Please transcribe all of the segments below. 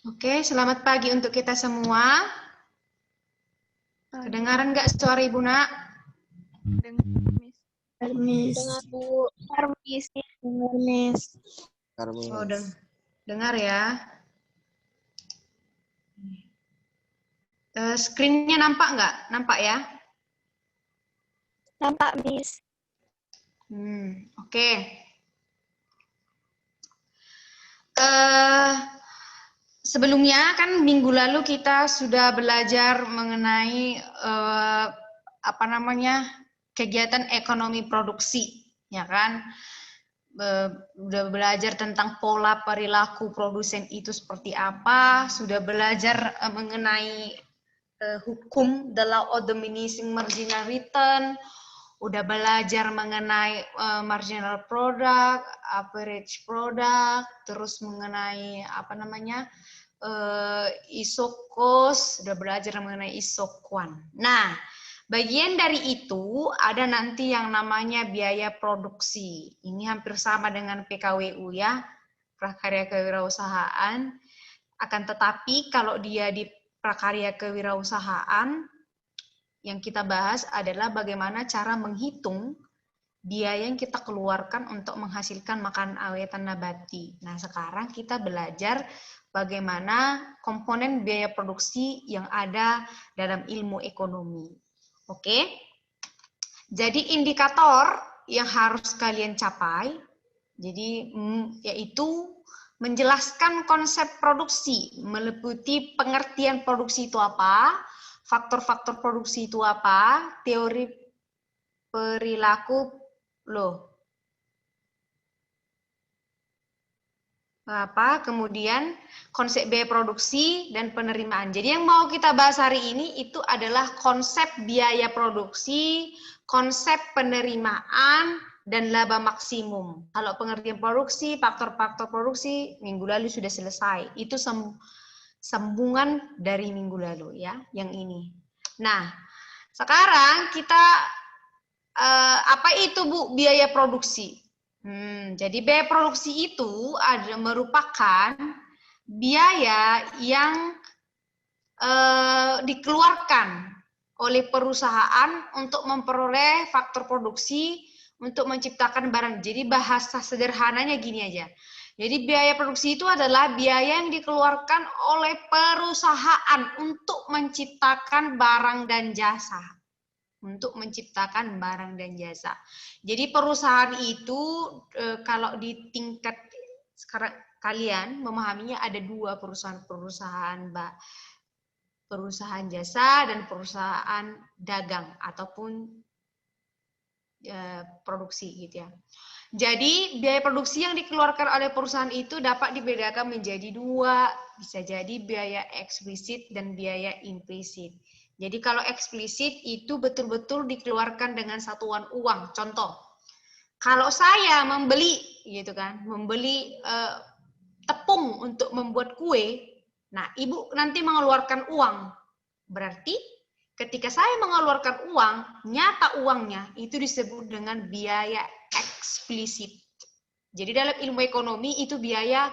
Oke, selamat pagi untuk kita semua. Kedengaran nggak suara Ibu Nak? Dengar, Miss. Dengar, Bu. Dengar, Miss. Dengar, Miss. Oh, dengar ya. Screen-nya nampak nggak? Nampak ya? Nampak, Miss. Oke. Sebelumnya kan minggu lalu kita sudah belajar mengenai kegiatan ekonomi produksi, ya kan? Sudah belajar tentang pola perilaku produsen itu seperti apa, sudah belajar mengenai hukum the law of diminishing marginal return, udah belajar mengenai marginal product, average product, terus mengenai ISO cost, sudah belajar mengenai ISO quant. Nah, bagian dari itu ada nanti yang namanya biaya produksi. Ini hampir sama dengan PKWU ya, prakarya kewirausahaan. Akan tetapi kalau dia di prakarya kewirausahaan, yang kita bahas adalah bagaimana cara menghitung biaya yang kita keluarkan untuk menghasilkan makanan awetan nabati. Nah, sekarang kita belajar bagaimana komponen biaya produksi yang ada dalam ilmu ekonomi. Oke? Jadi indikator yang harus kalian capai, jadi yaitu menjelaskan konsep produksi, meliputi pengertian produksi itu apa, faktor-faktor produksi itu apa, teori perilaku kemudian konsep biaya produksi dan penerimaan. Jadi yang mau kita bahas hari ini itu adalah konsep biaya produksi, konsep penerimaan, dan laba maksimum. Kalau pengertian produksi, faktor-faktor produksi, minggu lalu sudah selesai. Itu sambungan dari minggu lalu ya, yang ini. Nah, sekarang kita apa itu Bu biaya produksi? Jadi biaya produksi itu merupakan biaya yang dikeluarkan oleh perusahaan untuk memperoleh faktor produksi untuk menciptakan barang. Jadi bahasa sederhananya gini aja. Jadi biaya produksi itu adalah biaya yang dikeluarkan oleh perusahaan untuk menciptakan barang dan jasa. Jadi perusahaan itu kalau di tingkat sekarang kalian memahaminya ada dua perusahaan jasa dan perusahaan dagang ataupun produksi gitu ya. Jadi biaya produksi yang dikeluarkan oleh perusahaan itu dapat dibedakan menjadi dua, bisa jadi biaya eksplisit dan biaya implisit. Jadi kalau eksplisit itu betul-betul dikeluarkan dengan satuan uang. Contoh, kalau saya membeli gitu kan, membeli tepung untuk membuat kue, nah ibu nanti mengeluarkan uang. Berarti ketika saya mengeluarkan uang, nyata uangnya itu disebut dengan biaya eksplisit. Jadi dalam ilmu ekonomi itu biaya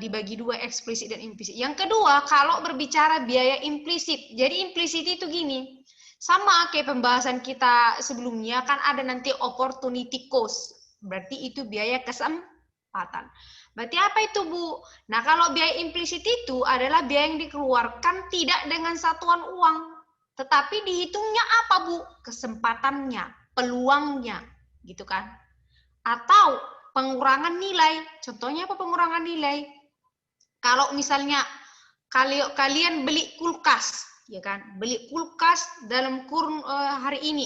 dibagi dua, eksplisit dan implisit. Yang kedua, kalau berbicara biaya implisit. Jadi implisit itu gini, sama kayak pembahasan kita sebelumnya, kan ada nanti opportunity cost. Berarti itu biaya kesempatan. Berarti apa itu Bu? Nah kalau biaya implisit itu adalah biaya yang dikeluarkan tidak dengan satuan uang. Tetapi dihitungnya apa Bu? Kesempatannya, peluangnya, gitu kan? Atau pengurangan nilai. Contohnya apa pengurangan nilai? Kalau misalnya kalian beli kulkas, ya kan? Beli kulkas dalam kurun hari ini.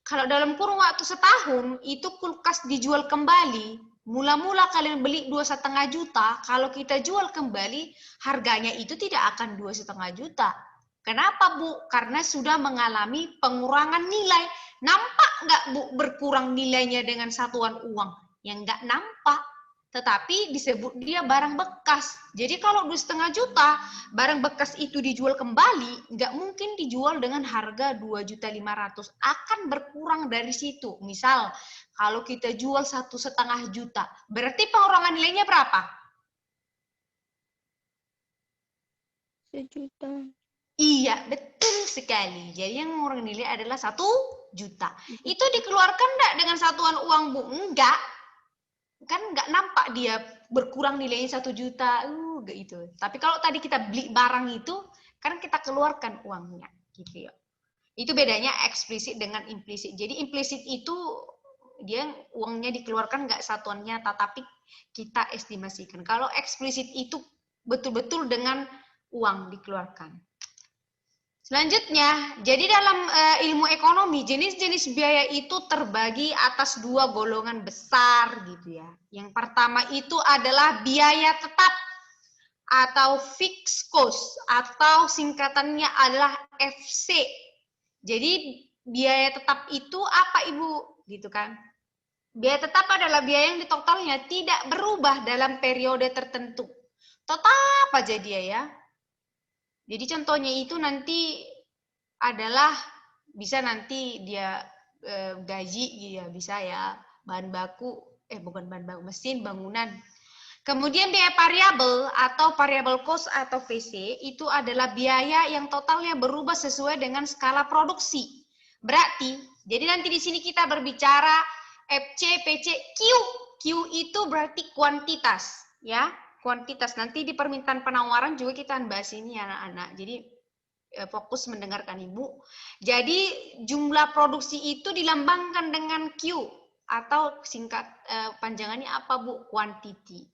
Kalau dalam kurun waktu setahun itu kulkas dijual kembali, mula-mula kalian beli 2,5 juta, kalau kita jual kembali harganya itu tidak akan 2,5 juta. Kenapa Bu? Karena sudah mengalami pengurangan nilai. Nampak nggak Bu berkurang nilainya dengan satuan uang? Yang nggak nampak. Tetapi disebut dia barang bekas. Jadi kalau 2,5 juta, barang bekas itu dijual kembali, nggak mungkin dijual dengan harga 2.500.000. Akan berkurang dari situ. Misal, kalau kita jual 1,5 juta, berarti pengurangan nilainya berapa? 1 juta. Iya, betul sekali. Jadi yang mengurang nilai adalah 1 juta. Itu dikeluarkan enggak dengan satuan uang, Bu? Enggak. Kan enggak nampak dia berkurang nilainya 1 juta. Enggak itu. Tapi kalau tadi kita beli barang itu, kan kita keluarkan uangnya. Gitu ya. Itu bedanya eksplisit dengan implisit. Jadi implisit itu dia uangnya dikeluarkan nggak satuan nyata, tapi kita estimasikan. Kalau eksplisit itu betul-betul dengan uang dikeluarkan. Selanjutnya, jadi dalam ilmu ekonomi, jenis-jenis biaya itu terbagi atas 2 golongan besar gitu ya. Yang pertama itu adalah biaya tetap atau fixed cost atau singkatannya adalah FC. Jadi biaya tetap itu apa Ibu? Gitu kan. Biaya tetap adalah biaya yang di totalnya tidak berubah dalam periode tertentu. Tetap aja dia ya. Jadi contohnya itu nanti adalah bisa nanti dia gaji ya bisa ya, bahan baku bukan bahan baku, mesin, bangunan. Kemudian biaya variabel atau variable cost atau VC itu adalah biaya yang totalnya berubah sesuai dengan skala produksi. Berarti, jadi nanti di sini kita berbicara FC, PC, Q. Q itu berarti kuantitas, ya. Kuantitas. Nanti di permintaan penawaran juga kita bahas ini anak-anak. Jadi fokus mendengarkan Ibu. Jadi jumlah produksi itu dilambangkan dengan Q atau singkat panjangannya apa Bu? Quantity.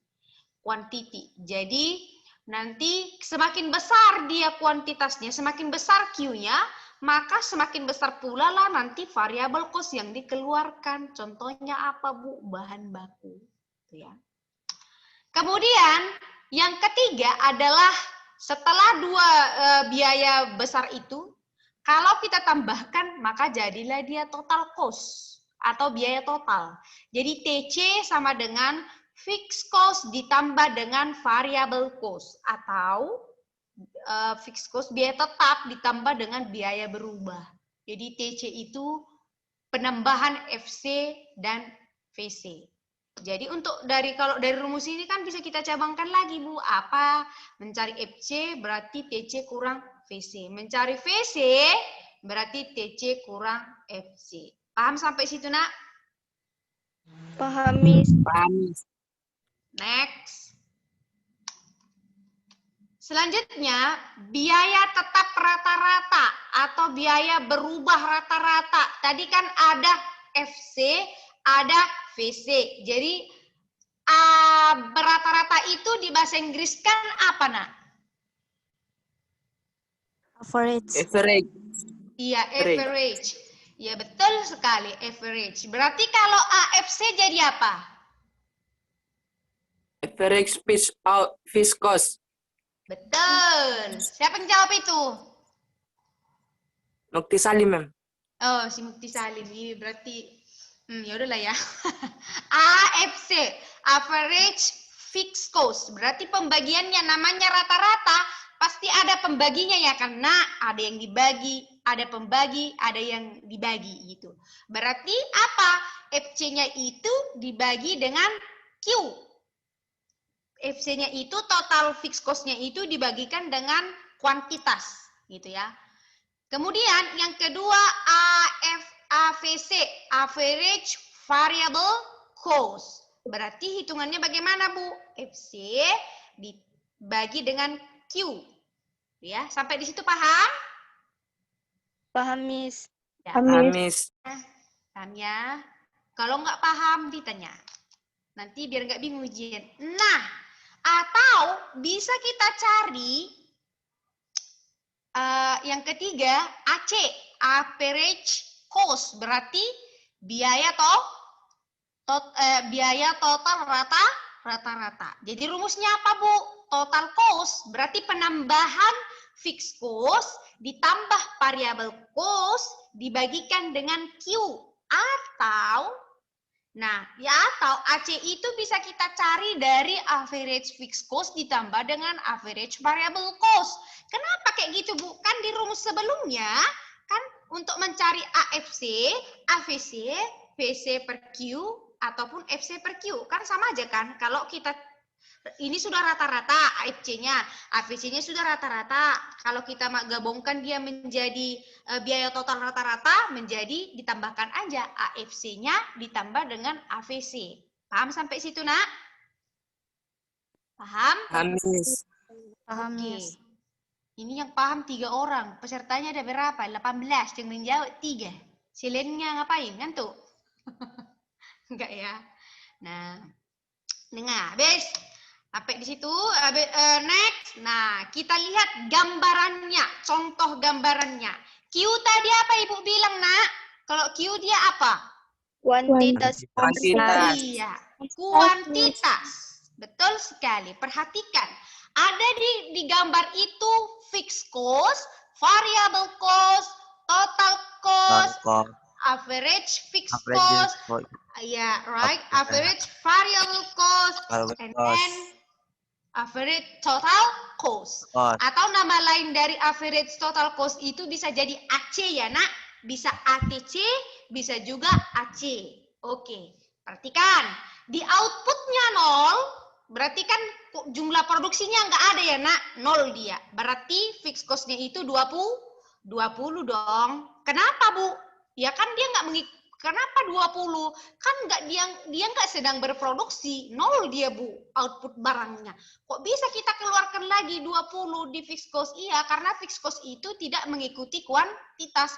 Quantity. Jadi nanti semakin besar dia kuantitasnya, semakin besar Q-nya, maka semakin besar pula lah nanti variabel cost yang dikeluarkan. Contohnya apa Bu? Bahan baku. Gitu ya. Kemudian yang ketiga adalah setelah 2 biaya besar itu, kalau kita tambahkan maka jadilah dia total cost atau biaya total. Jadi TC sama dengan fixed cost ditambah dengan variable cost atau fixed cost biaya tetap ditambah dengan biaya berubah. Jadi TC itu penambahan FC dan VC. Jadi kalau dari rumus ini kan bisa kita cabangkan lagi Bu. Apa? Mencari FC berarti TC kurang VC. Mencari VC berarti TC kurang FC. Paham sampai situ Nak? Paham, Miss. Paham, Miss. Next. Selanjutnya, biaya tetap rata-rata atau biaya berubah rata-rata. Tadi kan ada FC, ada VC. Jadi rata-rata itu di bahasa Inggris kan apa Nak? Average. Average. Iya, average. Ya betul sekali, average. Berarti kalau AFC jadi apa? Average fixed cost. Betul. Siapa yang jawab itu? Mukti Salim, Ma'am. Oh, si Mukti Salim. Ini berarti ya udahlah ya. AFC, average fixed cost. Berarti pembagiannya namanya rata-rata, pasti ada pembaginya ya kan? Nah, ada yang dibagi, ada pembagi, ada yang dibagi gitu. Berarti apa? FC-nya itu dibagi dengan Q. FC-nya itu total fixed cost-nya itu dibagikan dengan kuantitas gitu ya. Kemudian yang kedua AVC, average variable cost. Berarti hitungannya bagaimana Bu? FC dibagi dengan Q. Ya, sampai di situ paham? Paham, Miss. Ya, Paham, Miss. paham ya? Kalau nggak paham ditanya. Nanti biar nggak bingung ujian. Nah, atau bisa kita cari yang ketiga AC, average cost, berarti biaya biaya total rata-rata. Jadi rumusnya apa Bu? Total cost berarti penambahan fixed cost ditambah variable cost dibagikan dengan Q atau atau AC itu bisa kita cari dari average fixed cost ditambah dengan average variable cost. Kenapa kayak gitu Bu? Kan di rumus sebelumnya kan untuk mencari AFC, AVC, VC per Q ataupun FC per Q kan sama aja kan? Kalau kita Ini sudah rata-rata AFC-nya. AFC-nya sudah rata-rata. Kalau kita gabungkan dia menjadi biaya total rata-rata, menjadi ditambahkan aja AFC-nya ditambah dengan AVC. Paham sampai situ, Nak? Paham? Paham, Miss. Paham, Oke. Miss. Ini yang paham 3 orang. Pesertanya ada berapa? 18. Yang menjawab 3. Selainnya ngapain? Ngantuk? Enggak ya. Nah, dengar. Habis. Sampai di situ. Next. Nah, kita lihat gambarannya. Contoh gambarannya. Q tadi apa Ibu bilang, Nak? Kalau Q dia apa? Kuantitas Kuantitas. Iya. Kuantitas. Betul sekali. Perhatikan. Ada di gambar itu fixed cost, variable cost, total cost, average fixed cost, yeah, right, average variable cost, and then average total cost. Atau nama lain dari average total cost itu bisa jadi AC ya, Nak. Bisa ATC, bisa juga AC. Oke, perhatikan. Di outputnya 0, berarti kan jumlah produksinya nggak ada ya, Nak. 0 dia. Berarti fixed cost-nya itu 20 dong. Kenapa, Bu? Ya kan dia nggak kenapa 20? Kan dia nggak sedang berproduksi. 0 dia, Bu, output barangnya. Kok bisa kita keluarkan lagi 20 di fixed cost? Iya, karena fixed cost itu tidak mengikuti kuantitas.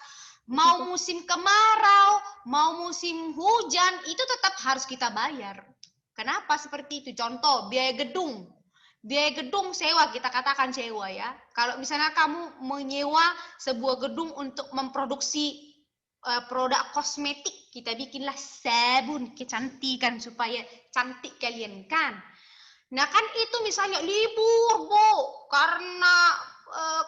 Mau musim kemarau, mau musim hujan, itu tetap harus kita bayar. Kenapa seperti itu? Contoh, biaya gedung. Biaya gedung sewa, kita katakan sewa ya. Kalau misalnya kamu menyewa sebuah gedung untuk memproduksi produk kosmetik, kita bikinlah sabun kecantikan supaya cantik kalian kan. Nah kan itu misalnya libur, Bu, karena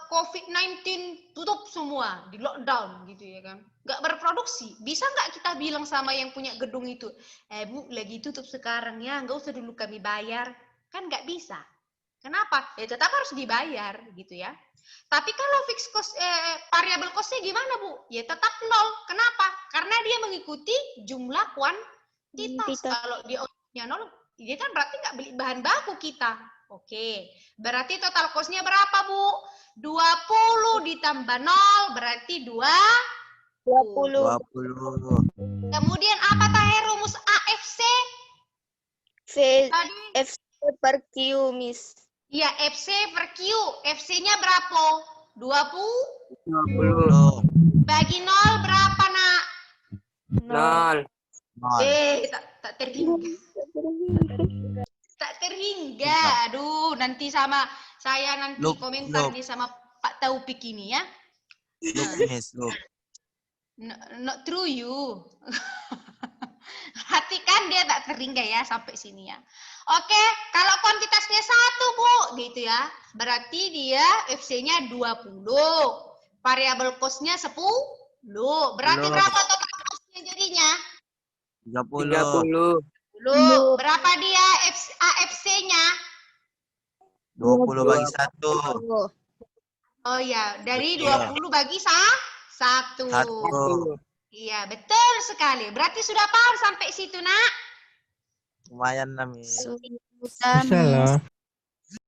COVID-19 tutup semua, di lockdown gitu ya kan. Nggak berproduksi. Bisa nggak kita bilang sama yang punya gedung itu, Bu, lagi tutup sekarang ya, nggak usah dulu kami bayar. Kan nggak bisa. Kenapa? Ya tetap harus dibayar gitu ya. Tapi kalau fixed cost, variable cost-nya gimana, Bu? Ya tetap 0. Kenapa? Karena dia mengikuti jumlah kuantitas. Kalau dia outputnya 0, dia kan berarti nggak beli bahan baku kita. Oke, berarti total cost-nya berapa, Bu? 20 ditambah 0 berarti 20. Kemudian apa tahe rumus AFC? FC per Q, Miss. Iya, FC per Q. FC-nya berapa? 20. Bagi 0 berapa, Nak? 0. Tak terhingga. Tak terhingga. Aduh, nanti sama saya nanti komentar nih sama Pak Taufik ini ya. Not true you. Perhatikan dia tak terhingga ya sampai sini ya. Oke, kalau kuantitasnya 1, Bu, gitu ya. Berarti dia FC-nya 20. Variable cost-nya 10. Berarti berapa total cost-nya jadinya? 30. Berapa dia AFC-nya? 20 bagi 1. Oh ya, dari 20 bagi 1. 1. Iya, betul sekali. Berarti sudah paham sampai situ, Nak? Lumayan lah, Miss.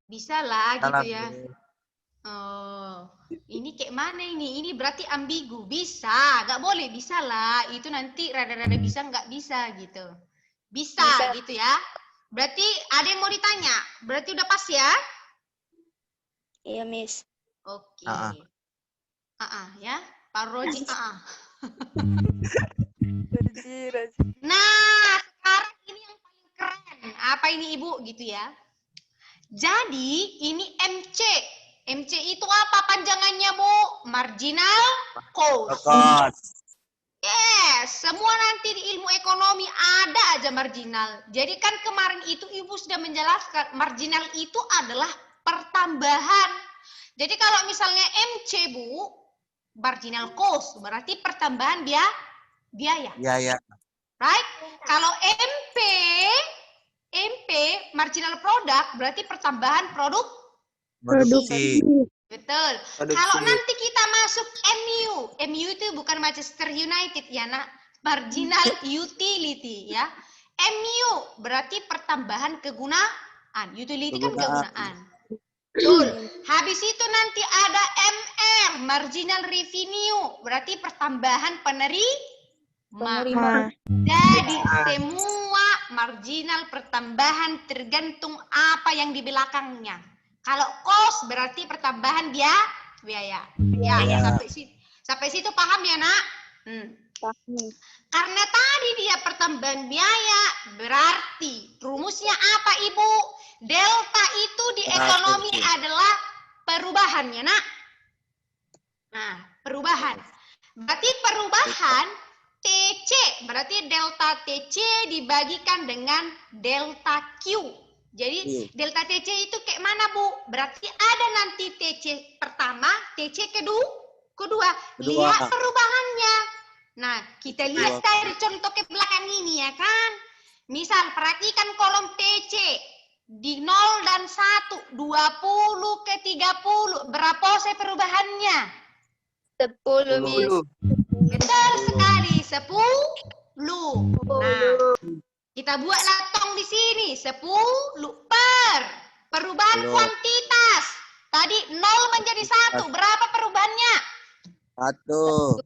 Bisa lah gitu ya. Oh, ini kayak mana ini? Ini berarti ambigu. Bisa, nggak boleh. Bisa lah. Itu nanti rada-rada bisa, nggak bisa gitu. Bisa gitu ya. Berarti ada yang mau ditanya? Berarti udah pas ya? Iya, Miss. Oke. Ya. Pak Roji, Nah, sekarang ini yang paling keren. Apa ini, Ibu? Gitu ya. Jadi, ini MC. MC itu apa panjangannya, Bu? Marginal cost. Yes, semua nanti di ilmu ekonomi ada aja marginal. Jadi kan kemarin itu Ibu sudah menjelaskan, marginal itu adalah pertambahan. Jadi kalau misalnya MC, Bu, marginal cost, berarti pertambahan biaya. Iya. Right? Kalau MP, marginal product, berarti pertambahan produksi. Betul. Kalau nanti kita masuk MU itu bukan Manchester United ya, Nak. Marginal utility ya. MU berarti pertambahan kegunaan. Utility kan Kegunaan. kegunaan. Betul. Habis itu nanti ada MR, marginal revenue, berarti pertambahan penerima. Jadi semua marginal pertambahan tergantung apa yang di belakangnya. Kalau cost berarti pertambahan biaya. Ya, sampai situ paham ya, Nak? Karena tadi dia pertambahan biaya, berarti rumusnya apa, Ibu? Delta itu di ekonomi adalah perubahan, ya, Nak? Nah, perubahan. Berarti perubahan TC, berarti delta TC dibagikan dengan delta Q. Jadi delta TC itu kayak mana, Bu? Berarti ada nanti TC pertama, TC kedua. Lihat perubahannya. Nah, kita lihat dari contoh ke belakang ini, ya kan? Misal, perhatikan kolom TC. Di 0 dan 1, 20 ke 30. Berapa saya perubahannya? 10, Miss. Betul sekali, 10. Nah, kita buatlah tong di sini, 10 per. Perubahan kuantitas. Tadi 0 menjadi 1. Berapa perubahannya? 1.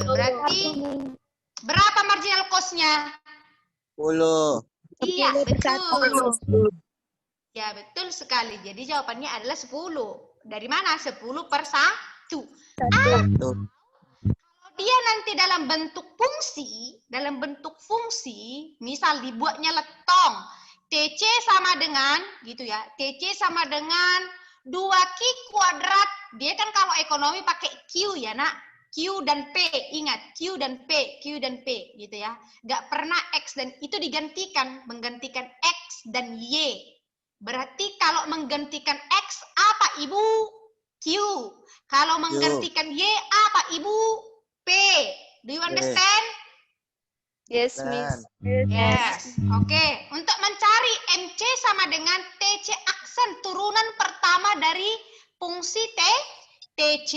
Berarti berapa marginal cost-nya? 10. Iya, betul. Ya, betul sekali. Jadi jawabannya adalah 10. Dari mana? 10 per 1. Dia nanti dalam bentuk fungsi, misal dibuatnya letong, TC sama dengan, gitu ya, TC sama dengan 2Q kuadrat, dia kan kalau ekonomi pakai Q ya, Nak, Q dan P, ingat, Q dan P, gitu ya, nggak pernah X dan itu menggantikan X dan Y, berarti kalau menggantikan X, apa Ibu? Q, kalau menggantikan Y, apa Ibu? P. Do you understand? Yes, Miss. Yes. Oke. Untuk mencari MC sama dengan TC aksen turunan pertama dari fungsi TC.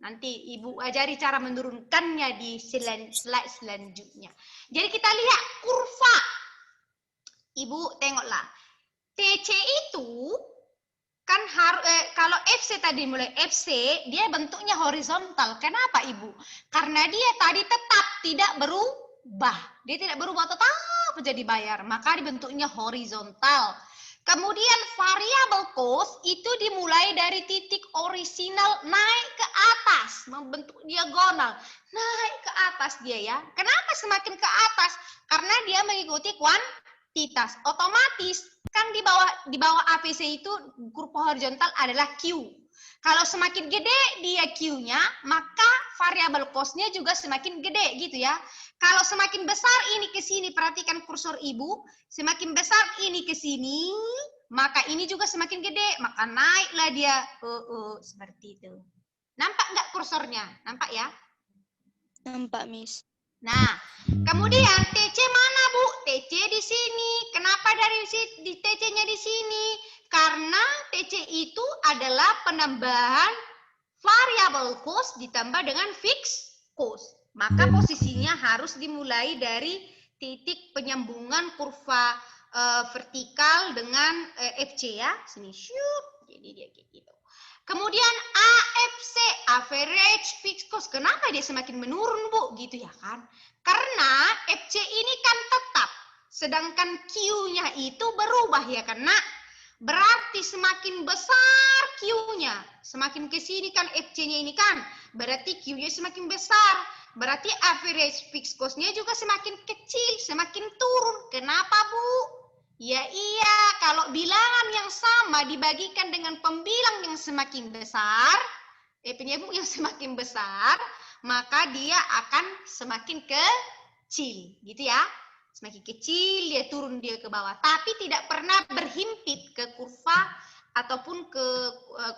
Nanti Ibu ajari cara menurunkannya di slide selanjutnya. Jadi kita lihat kurva. Ibu tengoklah. TC itu kan kalau FC tadi mulai FC, dia bentuknya horizontal. Kenapa, Ibu? Karena dia tadi tetap tidak berubah. Dia tidak berubah, tetap menjadi bayar. Maka dibentuknya horizontal. Kemudian variable cost itu dimulai dari titik orisinal naik ke atas. Membentuk diagonal. Naik ke atas dia ya. Kenapa semakin ke atas? Karena dia mengikuti kuantitas. Otomatis kan di bawah APC itu kurva horizontal adalah Q. Kalau semakin gede dia Q-nya, maka variable cost-nya juga semakin gede gitu ya. Kalau semakin besar ini ke sini, perhatikan kursor Ibu, semakin besar ini ke sini, maka ini juga semakin gede, maka naiklah dia seperti itu. Nampak nggak kursornya? Nampak ya? Nampak, Miss. Nah, kemudian TC mana, Bu? TC di sini. Kenapa dari TC-nya di sini? Karena TC itu adalah penambahan variable cost ditambah dengan fixed cost. Maka posisinya harus dimulai dari titik penyambungan kurva vertikal dengan FC ya. Sini, shoot. Jadi dia kayak gitu. Kemudian AFC, average fixed cost. Kenapa dia semakin menurun, Bu? Gitu ya kan? Karena FC ini kan tetap. Sedangkan Q-nya itu berubah ya kan, Nak? Berarti semakin besar Q-nya. Semakin ke sini kan FC-nya ini kan. Berarti Q-nya semakin besar. Berarti average fixed cost-nya juga semakin kecil, semakin turun. Kenapa, Bu? Ya iya, kalau bilangan yang sama dibagikan dengan pembilang yang semakin besar, penyebut yang semakin besar, maka dia akan semakin kecil, gitu ya. Semakin kecil, dia turun dia ke bawah. Tapi tidak pernah berhimpit ke kurva ataupun ke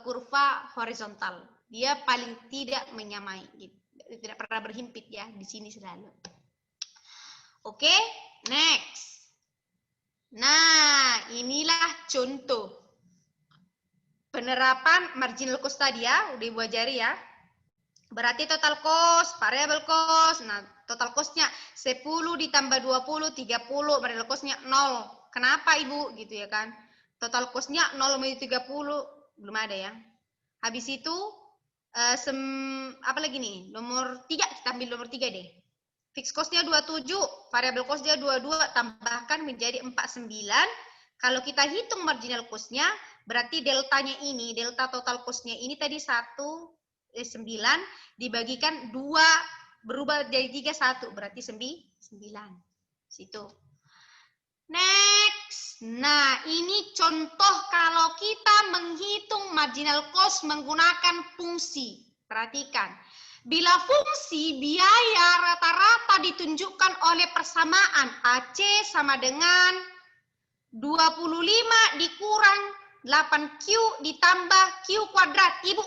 kurva horizontal. Dia paling tidak menyamai, gitu. Tidak pernah berhimpit ya, di sini selalu. Oke, next. Nah, inilah contoh penerapan marginal cost tadi ya, udah Ibu ajari ya. Berarti total cost, variable cost, nah total cost-nya 10 ditambah 20, 30, variable cost-nya 0. Kenapa Ibu? Gitu ya kan. Total cost-nya 0,30, belum ada ya. Habis itu, apa lagi nih? Nomor 3, kita ambil nomor 3 deh. Fixed cost-nya 27, variable cost-nya 22, tambahkan menjadi 49. Kalau kita hitung marginal cost-nya, berarti deltanya ini, delta total cost-nya ini tadi 9 dibagikan 2, berubah jadi 3, 1, berarti 9. Situ. Next. Nah, ini contoh kalau kita menghitung marginal cost menggunakan fungsi. Perhatikan. Bila fungsi biaya rata-rata ditunjukkan oleh persamaan AC sama dengan 25 dikurang 8Q ditambah Q kuadrat. Ibu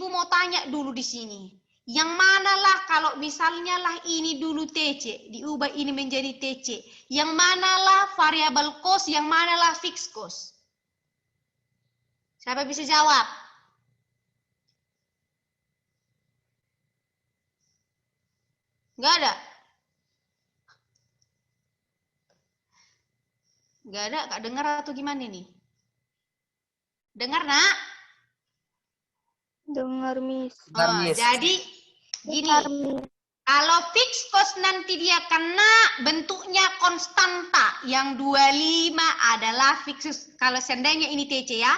mau tanya dulu di sini. Yang manalah kalau misalnya lah ini dulu TC, diubah ini menjadi TC. Yang manalah variable cost, yang manalah fixed cost? Siapa bisa jawab? Nggak ada? Nggak ada, Kak dengar atau gimana nih? Dengar, Nak? Dengar, Miss. Dengar, Oh, Miss. jadi gini, kalau fixed cost nanti dia kena bentuknya konstanta. Yang 25 adalah fixed. Kalau seandainya ini TC ya,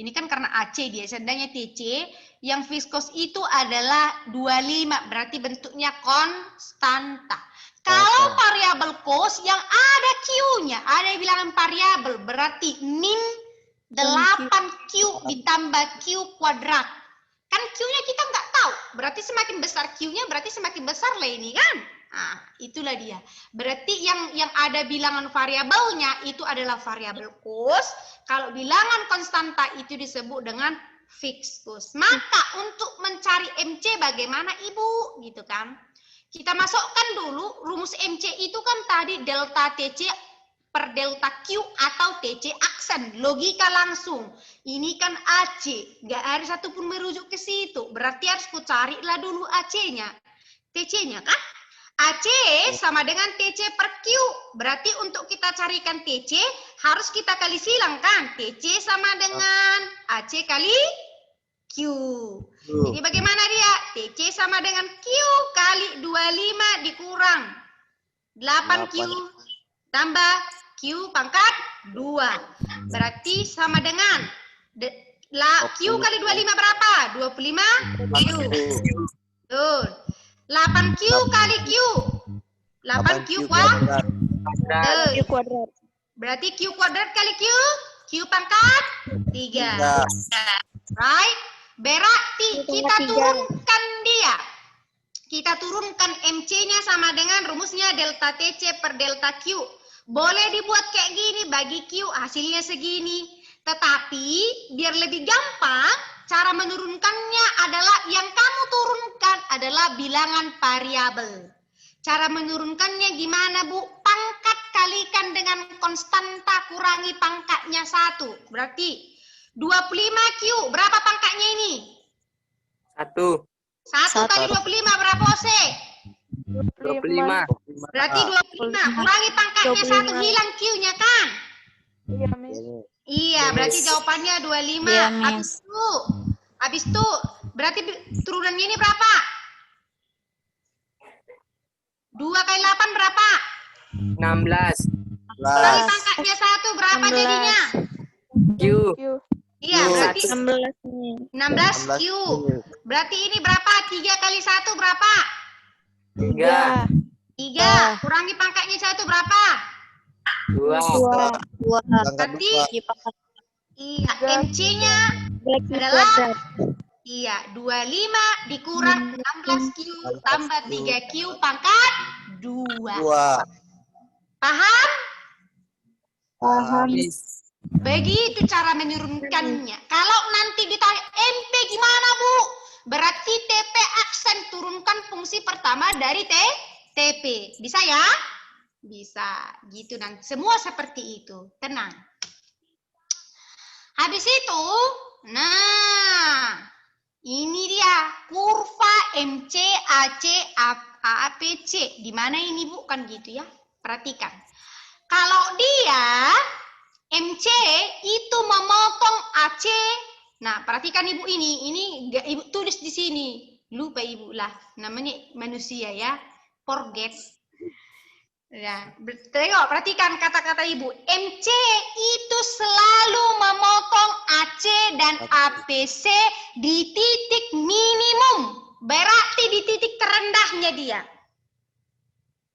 ini kan karena AC dia, seandainya TC, yang fixed cost itu adalah 25, berarti bentuknya konstanta. Kalau variable cost yang ada Q-nya, ada bilangan variabel, berarti min 8Q ditambah Q kuadrat. Kan Q-nya kita nggak tahu, berarti semakin besar Q-nya, berarti semakin besar lah ini kan? Nah, itulah dia. Berarti yang ada bilangan variabelnya itu adalah variabel cost. Kalau bilangan konstanta itu disebut dengan fixed cost. Maka untuk mencari MC bagaimana Ibu? Gitu kan? Kita masukkan dulu rumus MC itu kan tadi delta TC per delta Q atau TC aksen. Logika langsung. Ini kan AC. Nggak ada satupun merujuk ke situ. Berarti harus ku carilah dulu AC-nya. TC-nya kan? AC sama dengan TC per Q. Berarti untuk kita carikan TC, harus kita kali silang kan? TC sama dengan AC kali Q. Jadi bagaimana dia? TC sama dengan Q kali 25 dikurang 8Q tambah Q pangkat 2. Berarti sama dengan Q kali 25 berapa? 25 Q. Tuh. 8Q kali Q. 8Q kuadrat. Berarti Q kuadrat kali Q. Q pangkat 3. Right? Berarti kita turunkan dia. Kita turunkan MC-nya sama dengan rumusnya delta TC per delta Q. Boleh dibuat kayak gini, bagi Q hasilnya segini. Tetapi biar lebih gampang, cara menurunkannya adalah yang kamu turunkan adalah bilangan variabel. Cara menurunkannya gimana, Bu? Pangkat kalikan dengan konstanta kurangi pangkatnya 1. Berarti 25Q, berapa pangkatnya ini? 1. 1 kali 25 berapa, Ose? 25. Berarti 25. Kurangi pangkatnya 1, hilang Q-nya kan? Iya, Miss. Iya, berarti jawabannya 25. Iya, Habis itu, berarti turunannya ini berapa? 2 kali 8 berapa? 16. Kali pangkatnya 1 berapa 16. jadinya? Q. Iya, berarti 16 nih. 16Q. Berarti ini berapa? 3 kali 1 berapa? 3. 3. Kurangi pangkatnya 1 berapa? 2. Berarti iya, MC-nya adalah 25 dikurang 16Q tambah 3Q pangkat 2. Paham? Paham. Begitu cara menurunkannya. Kalau nanti ditanya MP gimana, Bu? Berarti TP aksen, turunkan fungsi pertama dari TP. Bisa ya? Bisa. Gitu nanti. Semua seperti itu. Tenang. Habis itu, nah, ini dia kurva MC, AC, AAPC. Di mana ini, Bu? Kan gitu ya. Perhatikan. Kalau dia MC itu memotong AC. Nah, perhatikan Ibu ini nggak Ibu tulis di sini. Lupa Ibu lah, namanya manusia ya. Forget. Ya, tengok, perhatikan kata-kata Ibu. MC itu selalu memotong AC dan APC di titik minimum. Berarti di titik terendahnya dia.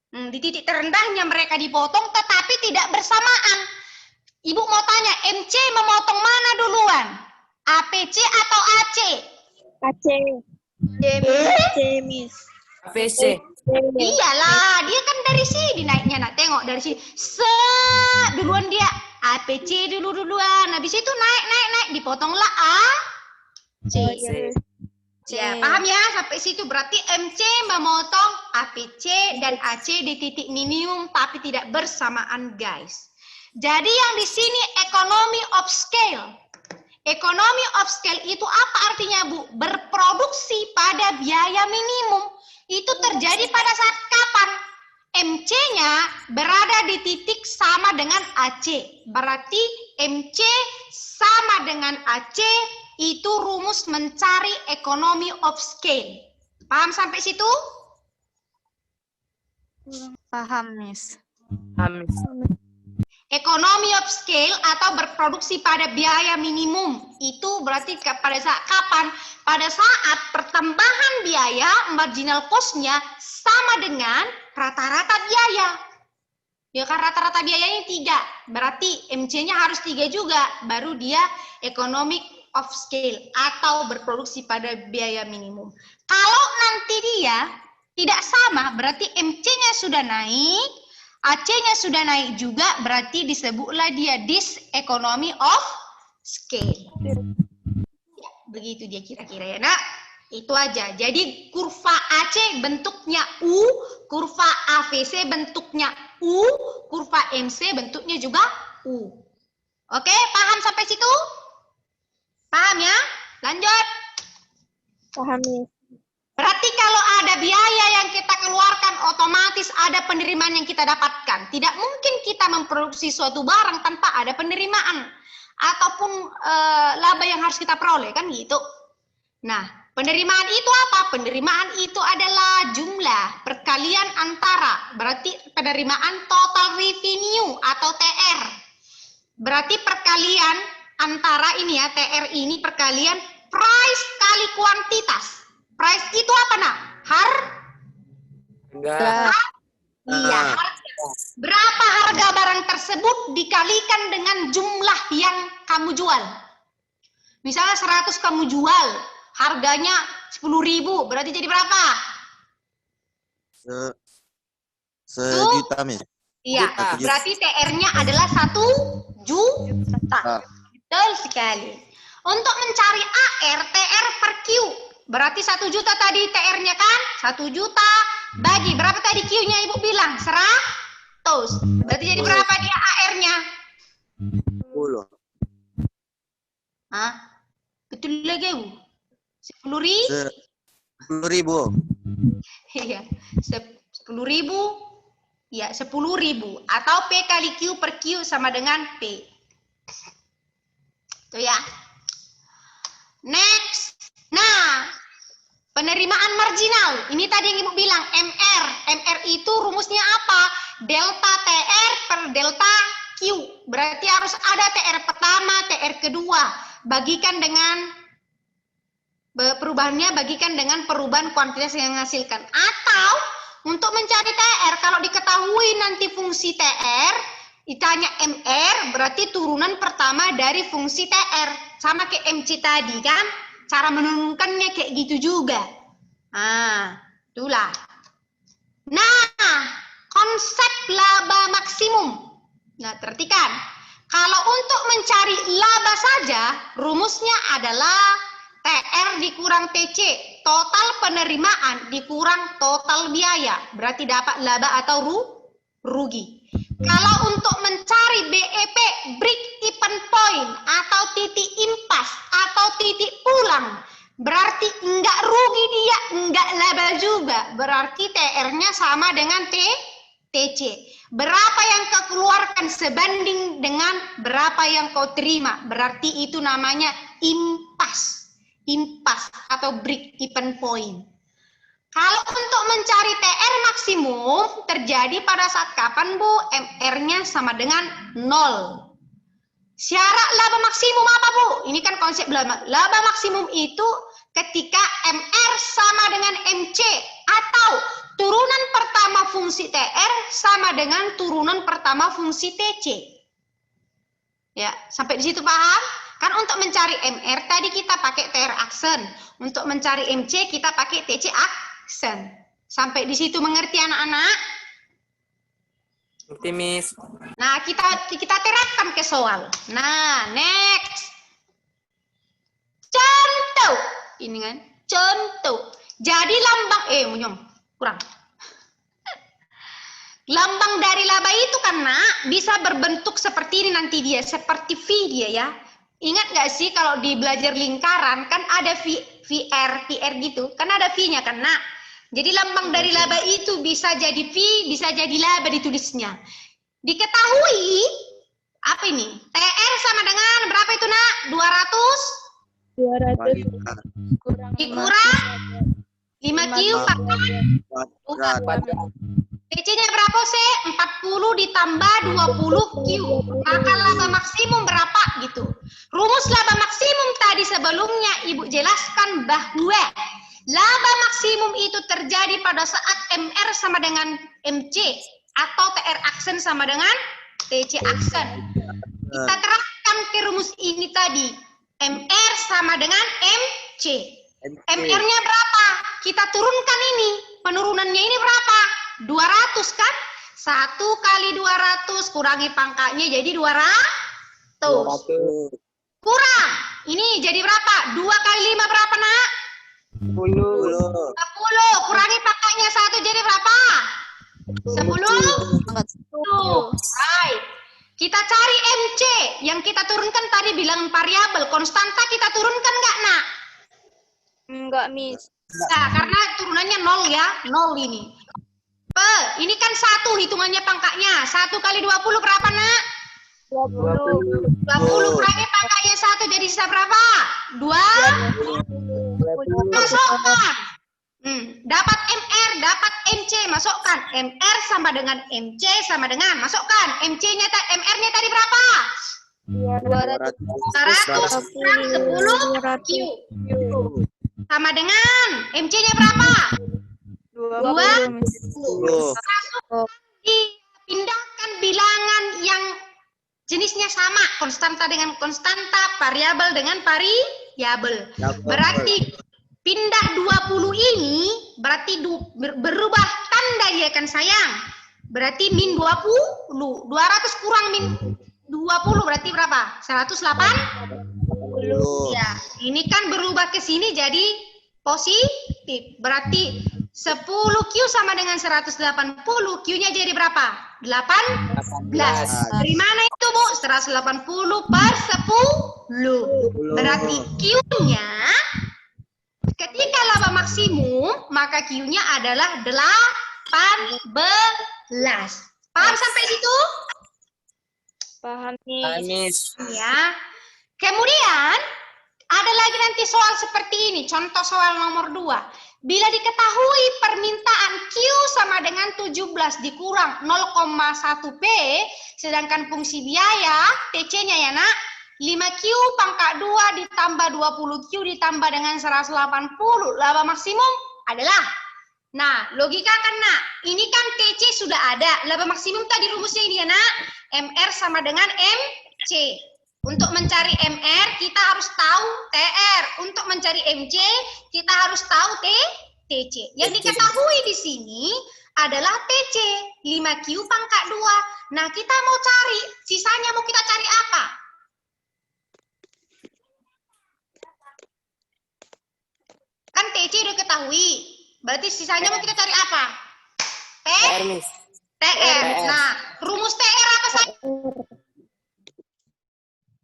Di titik terendahnya mereka dipotong, tetapi tidak bersamaan. Ibu mau tanya, MC memotong mana duluan? APC atau AC? AC. Miss. APC. Iyalah, dia kan dari sini naiknya. Nak tengok dari sini. Duluan dia APC duluan. Habis itu naik dipotonglah AC. Ya, paham ya? Sampai situ berarti MC memotong APC dan AC di titik minimum tapi tidak bersamaan, guys. Jadi yang di sini economy of scale. Economy of scale itu apa artinya, Bu? Berproduksi pada biaya minimum. Itu terjadi pada saat kapan? MC-nya berada di titik sama dengan AC. Berarti MC sama dengan AC itu rumus mencari economy of scale. Paham sampai situ? Paham, Miss. Paham, Miss. Economy of scale atau berproduksi pada biaya minimum itu berarti pada saat kapan? Pada saat pertambahan biaya marginal cost-nya sama dengan rata-rata biaya. Ya kan rata-rata biayanya 3, berarti MC-nya harus 3 juga, baru dia economic of scale atau berproduksi pada biaya minimum. Kalau nanti dia tidak sama, berarti MC-nya sudah naik, AC-nya sudah naik juga, berarti disebutlah dia diseconomy of scale. Ya, begitu dia kira-kira ya, Nak. Itu aja. Jadi kurva AC bentuknya U, kurva AVC bentuknya U, kurva MC bentuknya juga U. Oke, paham sampai situ? Paham ya? Lanjut. Paham, Miss. Berarti kalau ada biaya yang kita keluarkan, otomatis ada penerimaan yang kita dapatkan. Tidak mungkin kita memproduksi suatu barang tanpa ada penerimaan. Ataupun laba yang harus kita peroleh, kan gitu. Nah, penerimaan itu apa? Penerimaan itu adalah jumlah perkalian antara. Berarti penerimaan total revenue atau TR. Berarti perkalian antara ini ya, TR ini perkalian price kali kuantitas. Price itu apa, Nak? Enggak. Iya, harga. Berapa harga barang tersebut dikalikan dengan jumlah yang kamu jual. Misalnya 100 kamu jual, harganya 10.000, berarti jadi berapa? Sejuta, Miss. Iya, berarti TR-nya adalah 1 juta. Betul sekali. Untuk mencari AR, TR per Q. Berarti 1 juta tadi TR-nya kan? 1 juta bagi berapa tadi Q-nya Ibu bilang? 100. Berarti jadi berapa dia AR-nya? 10. Hah? Betul lagi, Bu? 10.000? 10.000. Iya, 10.000. Ya, 10.000 atau P kali Q per Q sama dengan P. Tuh ya. Next. Nah, penerimaan marginal. Ini tadi yang Ibu bilang MR. MR itu rumusnya apa? Delta TR per delta Q. Berarti harus ada TR pertama, TR kedua. Bagikan dengan perubahannya, bagikan dengan perubahan kuantitas yang menghasilkan. Atau untuk mencari TR, kalau diketahui nanti fungsi TR, ditanya MR, berarti turunan pertama dari fungsi TR. Sama kayak MC tadi kan? Cara menurunkannya kayak gitu juga. Nah, itulah. Nah, konsep laba maksimum. Nah, perhatikan. Kalau untuk mencari laba saja, rumusnya adalah TR dikurang TC. Total penerimaan dikurang total biaya. Berarti dapat laba atau rugi. Kalau untuk mencari BEP, break even point, atau titik impas, atau titik pulang, berarti enggak rugi dia, enggak laba juga. Berarti TR-nya sama dengan TC. Berapa yang kau keluarkan sebanding dengan berapa yang kau terima. Berarti itu namanya impas. Impas atau break even point. Kalau untuk mencari TR maksimum terjadi pada saat kapan Bu? MR-nya sama dengan 0. Syarat laba maksimum apa Bu? Ini kan konsep laba maksimum itu ketika MR sama dengan MC atau turunan pertama fungsi TR sama dengan turunan pertama fungsi TC. Ya, sampai di situ paham? Kan untuk mencari MR tadi kita pakai TR aksen, untuk mencari MC kita pakai TC aksen. Sampai di situ mengerti anak-anak? Ngerti, Miss. Nah, kita terapkan ke soal. Nah, next. Contoh. Ini kan, contoh. Jadi lambang, munyong, kurang. Lambang dari laba itu kan, Nak, bisa berbentuk seperti ini nanti dia, seperti V dia ya. Ingat nggak sih kalau di belajar lingkaran, kan ada VR gitu, kan ada V-nya kan, Nak. Jadi lambang dari laba itu bisa jadi V, bisa jadi laba ditulisnya. Diketahui, apa ini? TR sama dengan berapa itu, Nak? 200? 200 Dikurang 5Q TC-nya berapa sih? 40 ditambah 20Q. Maka laba maksimum berapa gitu. Rumus laba maksimum tadi sebelumnya Ibu jelaskan bahwa laba maksimum itu terjadi pada saat MR sama dengan MC atau TR aksen sama dengan TC aksen. Kita terapkan ke rumus ini tadi. MR sama dengan MC. MR-nya berapa? Kita turunkan ini. Penurunannya ini berapa? 200 kan? 1 kali 200 kurangi pangkanya jadi 200. Kurang. Ini jadi berapa? 2 kali 5 berapa, Nak? 10. 10. Kurangi pangkanya 1 jadi berapa? 10. Right. Kita cari MC. Yang kita turunkan tadi bilang variabel. Konstanta kita turunkan nggak, Nak? Enggak, Miss. Nah, karena turunannya 0 ya. 0 ini. Ini kan 1 hitungannya pangkanya. 1 kali 20 berapa, Nak? 20 kurangi pangkanya 1 jadi sisa berapa? 2. Masukkan. Dapat MR, dapat MC, masukkan. MR sama dengan MC sama dengan, masukkan. MR-nya tadi berapa? 200 kurang 10 Q. Sama dengan MC-nya berapa? 20. Pindahkan bilangan yang jenisnya sama, konstanta dengan konstanta, variabel dengan variabel. Berarti pindah 20 ini berarti berubah tanda dia kan sayang. Berarti min 20. 200 kurang min 20 berarti berapa? 180. Ya, ini kan berubah ke sini jadi positif. Berarti 10Q sama dengan 180, Q-nya jadi berapa? 18. Dari mana itu, Bu? 180 per 10. Berarti Q-nya, ketika laba maksimum, maka Q-nya adalah 18. Paham sampai situ? Paham, Hai, Miss. Miss. Ya. Kemudian, ada lagi nanti soal seperti ini. Contoh soal nomor 2. Bila diketahui permintaan Q sama dengan 17 dikurang 0,1P, sedangkan fungsi biaya, TC-nya ya, Nak, 5Q pangkat 2 ditambah 20Q ditambah dengan 180. Laba maksimum adalah, nah, logika kan, Nak, ini kan TC sudah ada. Laba maksimum tadi rumusnya ini ya, Nak, MR sama dengan MC. Untuk mencari MR, kita harus tahu TR. Untuk mencari MC, kita harus tahu TC. Yang diketahui di sini adalah TC, 5Q pangkat 2. Nah, kita mau cari, sisanya mau kita cari apa? Kan TC udah ketahui. Berarti sisanya mau kita cari apa? TR, Miss. TR. Nah, rumus TR apa saja?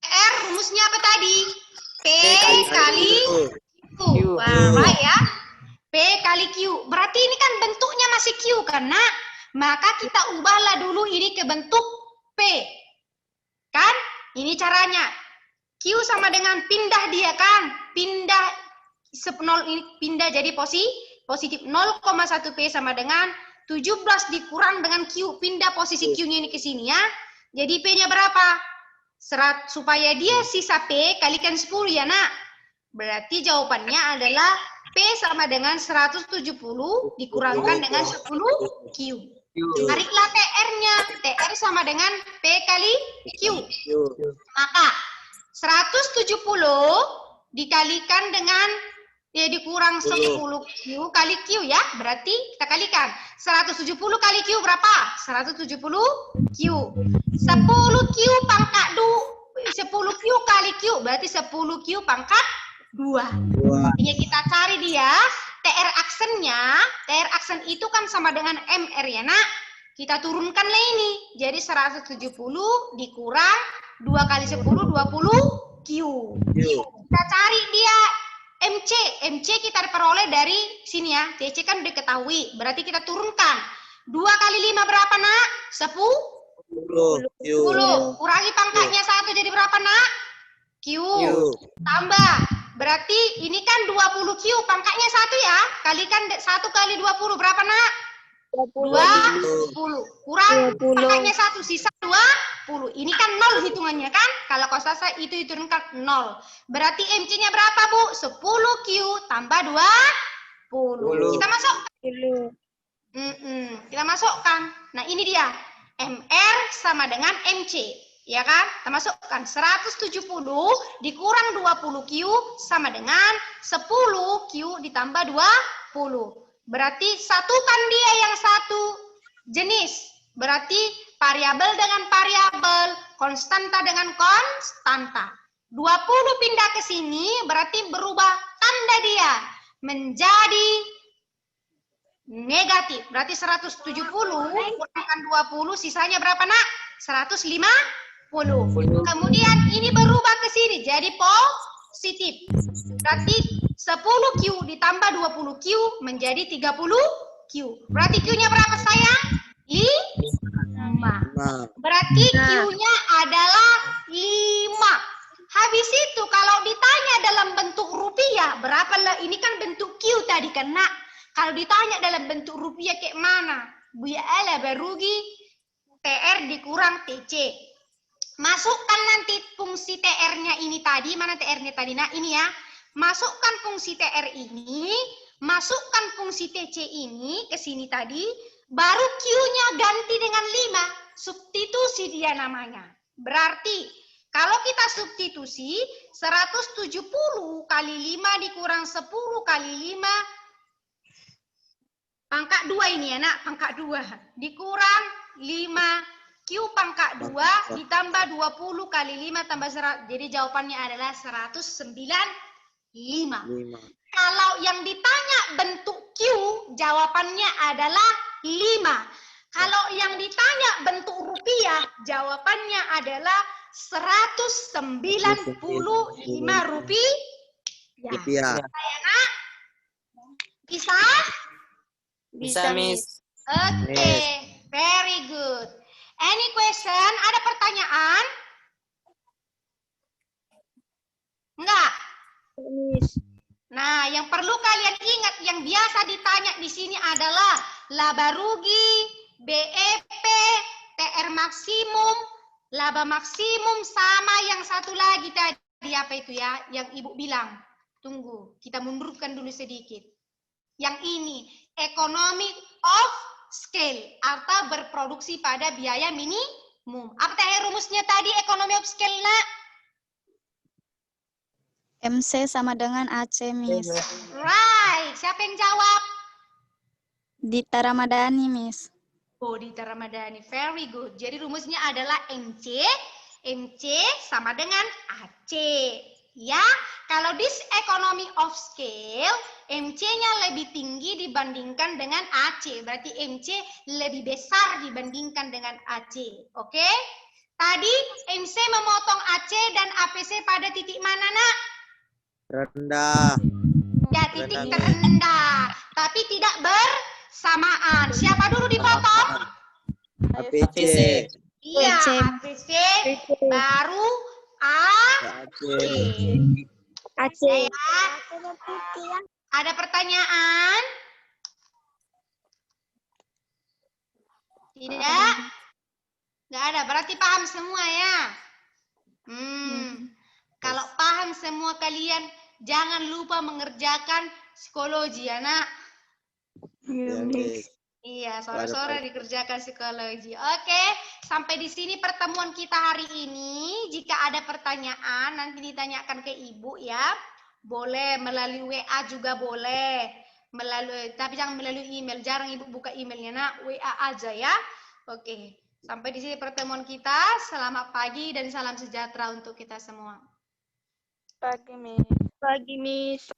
TR rumusnya apa tadi? P kali Q. Wah, ya. P kali Q. Berarti ini kan bentuknya masih Q kan, Nak? maka kita ubahlah dulu ini ke bentuk P. Kan? Ini caranya. Q sama dengan pindah dia kan? Pindah 0 ini pindah jadi positif 0,1 P sama dengan 17 dikurang dengan Q. Pindah posisi Q-nya ini ke sini ya. Jadi P-nya berapa? Supaya dia sisa P kalikan 10 ya nak. Berarti jawabannya adalah P sama dengan 170 dikurangkan dengan 10 Q. Tariklah TR-nya. TR sama dengan P kali Q. Maka 170 dikalikan dengan dikurang 10 Q kali Q ya. Berarti kita kalikan. 170 kali Q berapa? 170 Q. 10 Q pangkat 10 Q kali Q berarti 10 Q pangkat 2. Artinya kita cari dia TR aksennya. TR aksen itu kan sama dengan MR ya nak. Kita turunkanlah ini. Jadi 170 dikurang 2 kali 10 20 Q. Kita cari dia MC. MC kita peroleh dari sini ya. TC kan udah ketahui. Berarti kita turunkan. 2 kali 5 berapa nak? 10. 10. Kurangi pangkatnya 1 jadi berapa nak? Q. Tambah. Berarti ini kan 20 Q. Pangkatnya 1 ya. Kalikan 1 kali 20 berapa nak? 20. Kurang pangkatnya 1. Sisa 20. Ini kan 0 hitungannya kan? Kalau kosa itu hitungan 0. Berarti MC-nya berapa Bu? 10 Q tambah 20. Kita masuk. Kita masukkan. Nah ini dia. MR sama dengan MC. Ya kan? Kita masukkan 170 dikurang 20 Q sama dengan 10 Q ditambah 20. Berarti satukan dia yang satu jenis. Berarti variabel dengan variabel, konstanta dengan konstanta. 20 pindah ke sini berarti berubah tanda dia menjadi negatif. Berarti 170 kurangkan 20 sisanya berapa nak? 150. Kemudian ini berubah ke sini jadi positif. Berarti 10 Q ditambah 20 Q menjadi 30 Q. Berarti Q-nya berapa sayang? 5. Berarti Q-nya adalah 5. Habis itu kalau ditanya dalam bentuk rupiah, berapa lah? Ini kan bentuk Q tadi kan nak. Kalau ditanya dalam bentuk rupiah kayak mana? Buya ala barugi TR dikurang TC. Masukkan nanti fungsi TR-nya ini tadi. Mana TR-nya tadi nak? Ini ya. Masukkan fungsi TR ini. Masukkan fungsi TC ini ke sini tadi. Baru Q-nya ganti dengan 5. Substitusi dia namanya. Berarti kalau kita substitusi 170 kali 5 dikurang 10 kali 5. Pangkat 2 ini ya nak. Pangkat 2. Dikurang 5. Q pangkat 2 ditambah 20 kali 5 tambah 100. Jadi jawabannya adalah 195. Kalau yang ditanya bentuk Q, jawabannya adalah 5. Kalau yang ditanya bentuk rupiah, jawabannya adalah 195 rupiah. Saya nak? Bisa? Bisa, Miss. Oke, very good. Any question? Ada pertanyaan? Enggak? Nah, yang perlu kalian ingat, yang biasa ditanya di sini adalah laba rugi, BEP, TR maksimum, laba maksimum, sama yang satu lagi tadi apa itu ya, yang Ibu bilang. Tunggu, kita mundurkan dulu sedikit. Yang ini, economic of scale atau berproduksi pada biaya minimum. Apa teh rumusnya tadi economy of scale nak? MC sama dengan AC, Miss. Right. Siapa yang jawab? Dita Ramadhani, Miss. Oh, Dita Ramadhani. Very good. Jadi rumusnya adalah MC. MC sama dengan AC. Ya, kalau this economy of scale, MC-nya lebih tinggi dibandingkan dengan AC. Berarti MC lebih besar dibandingkan dengan AC. Oke? Tadi MC memotong AC dan APC pada titik mana, nak? Rendah. Ya, titik terendah. Tapi tidak samaan. Siapa dulu dipotong? APC. Iya, ABC. ABC, baru AC. Aceh. Ya. Ada pertanyaan? Tidak? Nggak ada, berarti paham semua ya? Kalau paham semua kalian, jangan lupa mengerjakan psikologi ya nak. Ya, Miss. Iya, sore-sore dikerjakan psikologi. Oke, sampai di sini pertemuan kita hari ini. Jika ada pertanyaan, nanti ditanyakan ke Ibu ya. Boleh melalui WA juga boleh. Tapi jangan melalui email. Jarang Ibu buka emailnya, nak. WA aja ya. Oke, sampai di sini pertemuan kita. Selamat pagi dan salam sejahtera untuk kita semua. Pagi, Miss. Pagi, Miss.